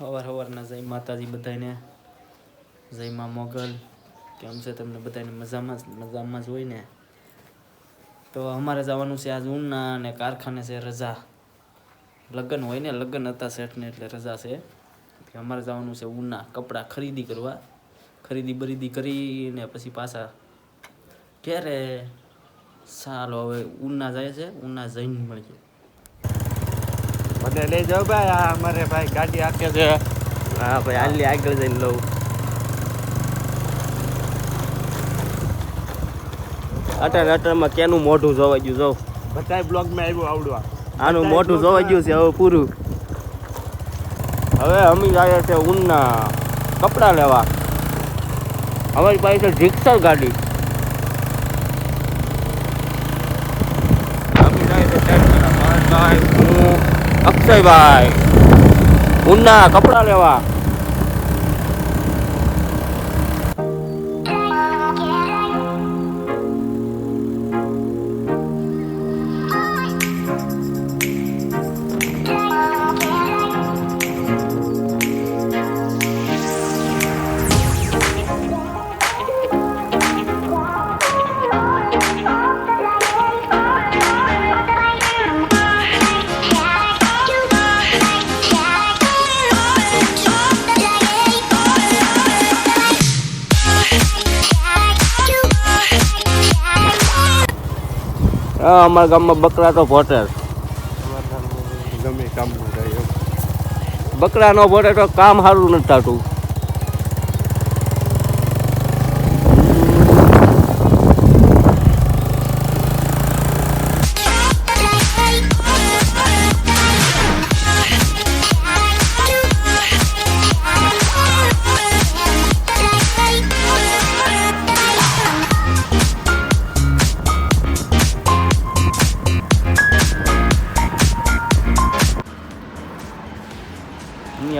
સવારના જય માતાજી બધાને, જય મા મોગલ. કેમ છે તમને બધાને? મજામાં જ હોય ને? તો અમારે જવાનું છે આજ ઉના અને કારખાને છે રજા. લગ્ન હોય ને, લગ્ન હતા શેઠને એટલે રજા છે. અમારે જવાનું છે ઉના કપડાં ખરીદી કરવા. ખરીદી બરીદી કરીને પછી પાછા ક્યારે સારું હવે ઉના જાય છે. ઉના જઈને મળીએ. મને લઈ જાઓ ભાઈ. આ અમારે ભાઈ ગાડી આપે છે. હા ભાઈ, હાલી આગળ જઈને લઉં. અટરમાં કેનું મોઢું જોવા ગયું જોઉં. બધાય બ્લોગમાં આવ્યું આવડવા. આનું મોઢું જોવા ગયું છે હવે પૂરું. હવે અમે આવ્યા છે ઉના કપડાં લેવા. અમારી પાસે છે રિક્ષા ગાડી. અમે જાય છે મહેશભાઈ, હું, અક્ષયભાઈ ઉના કપડાં લેવા. અમારા ગામમાં બકરા તો ભોટે. ગમે કામ થાય બકરા નો ભોટે તો કામ સારું નથી થતું.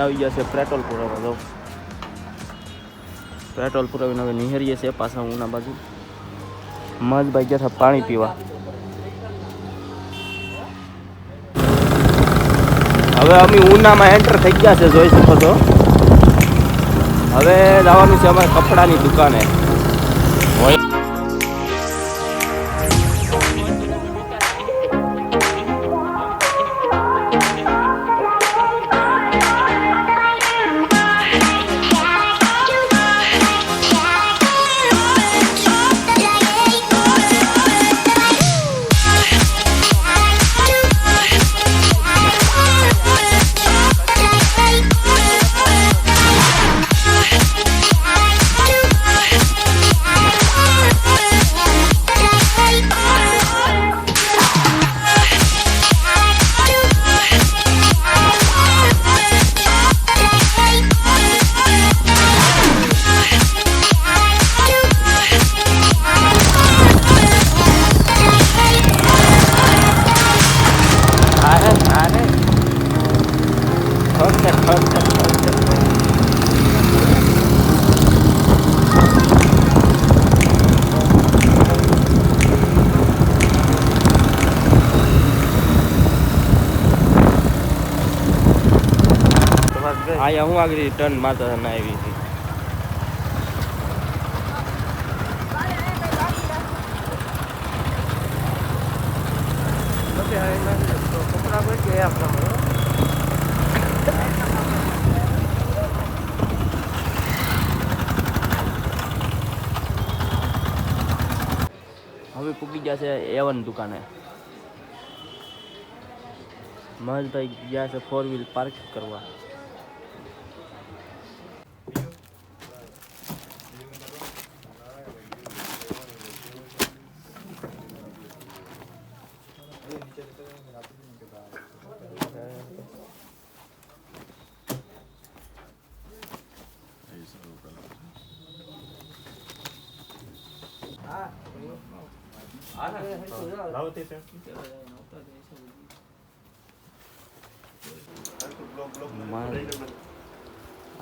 આવી જશે પેટ્રોલ પુરાવા દો. પેટ્રોલ પુરાવીને હવે નિહરીએ છે પાછા ઉના બાજુ. મજભાઈ ગયા હતા પાણી પીવા. હવે અમે ઉનામાં એન્ટર થઈ ગયા છે, જોઈ શકો છો. હવે જવાનું છે અમારે કપડાની દુકાને. આયા હું આગળ ટર્ન માતા ના આવી હતી. હવે પૂકી ગયા છે A1 દુકાને. મહેશભાઈ ગયા છે 4 વ્હીલ પાર્ક કરવા.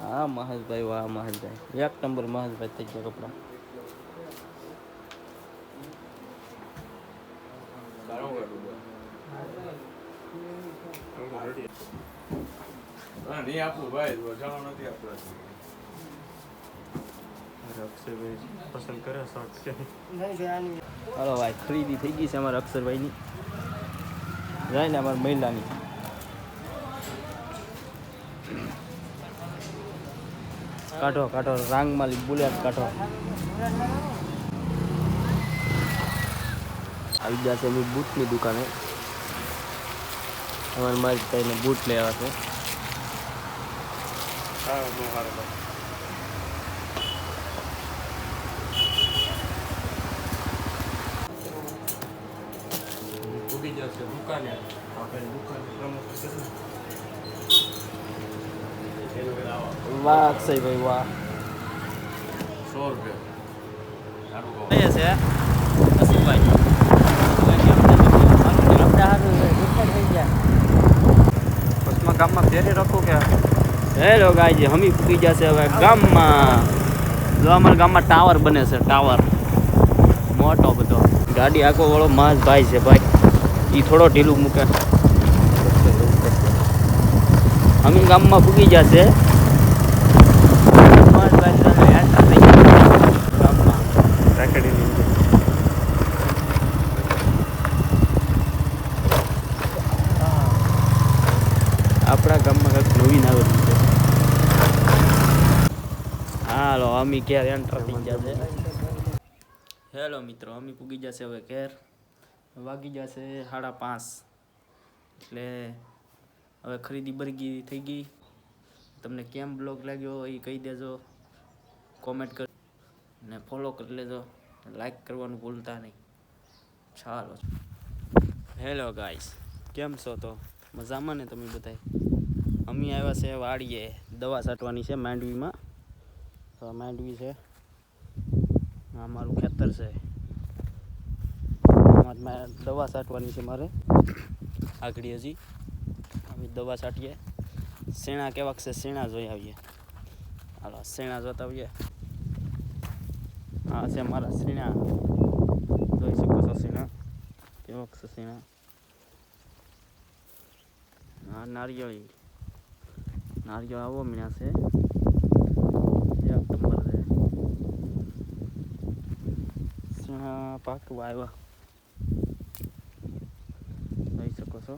હા મહેશભાઈ, વાહ મહેશભાઈ, એક નંબર મહેશભાઈ થઈ ગયા કપડા. નહીં આપવું ભાઈ જાણો નથી આપણે અક્ષયભાઈ પસંદ કરે શર્ટ કે હાલો ભાઈ ખરીદી થઈ ગઈ છે અમારા અક્ષરભાઈની જાય ને અમારા મહિલાની કાઢો કાઢો રાંગમાલી બુલેટ કાઢો આવી ગયા છે એમની બૂટની દુકાને અમારે મારી ભાઈને બૂટ લેવા છે હા બહુ સારું ભાઈ ઉગી જશે દુકાને આપણે દુકાન પ્રમોશન કરીશું વાહ અક્ષયભાઈ વાહ 100 રૂપિયા સારું કહો કઈ છે અસીમભાઈ બસમાં ગામમાં ફેરી રાખો કે હેલો ગાયજી હમી પૂકી જશે હવે ગામમાં જો અમારા ગામમાં ટાવર બને છે ટાવર મોટો બધો ગાડી આખો વાળો માસ ભાઈ છે ભાઈ એ થોડો ઢીલું મૂકે અમે ગામમાં પૂકી જશે ગામમાં રાખડીની આપણા ગામમાં કંઈક નવીન આવેલું છે હાલો અમી ઘેર એન્ટર થઈ જશે હેલો મિત્રો અમી પૂગી જશે હવે ઘેર વાગી જશે 5:30 એટલે હવે ખરીદી બરગી થઈ ગઈ તમને કેમ બ્લોગ લાગ્યો એ કહી દેજો કોમેન્ટ કર ને ફોલો કરી લેજો લાઈક કરવાનું ભૂલતા નહીં ચાલો હેલો ગાઈસ કેમ છો તો મજામાં ને તમે બધા અમે આવ્યા છે વાડીએ દવા છાંટવાની છે માંડવીમાં તો માંડવી છે આ મારું ખેતર છે આમાં દવા છાંટવાની છે મારે આગળ હજી અમે દવા છાંટીએ શેણા કેવાક છે શેણા જોઈ આવીએ હાલો શેણા જોતા આવીએ આ છે મારા શેણા જોઈ શકો છો શેણા કેવાક છે શેણા હા નારિયેળી નારિયેળ આવો મીણા છે એક નંબર છે શેણા પાકવા આવ્યા જોઈ શકો છો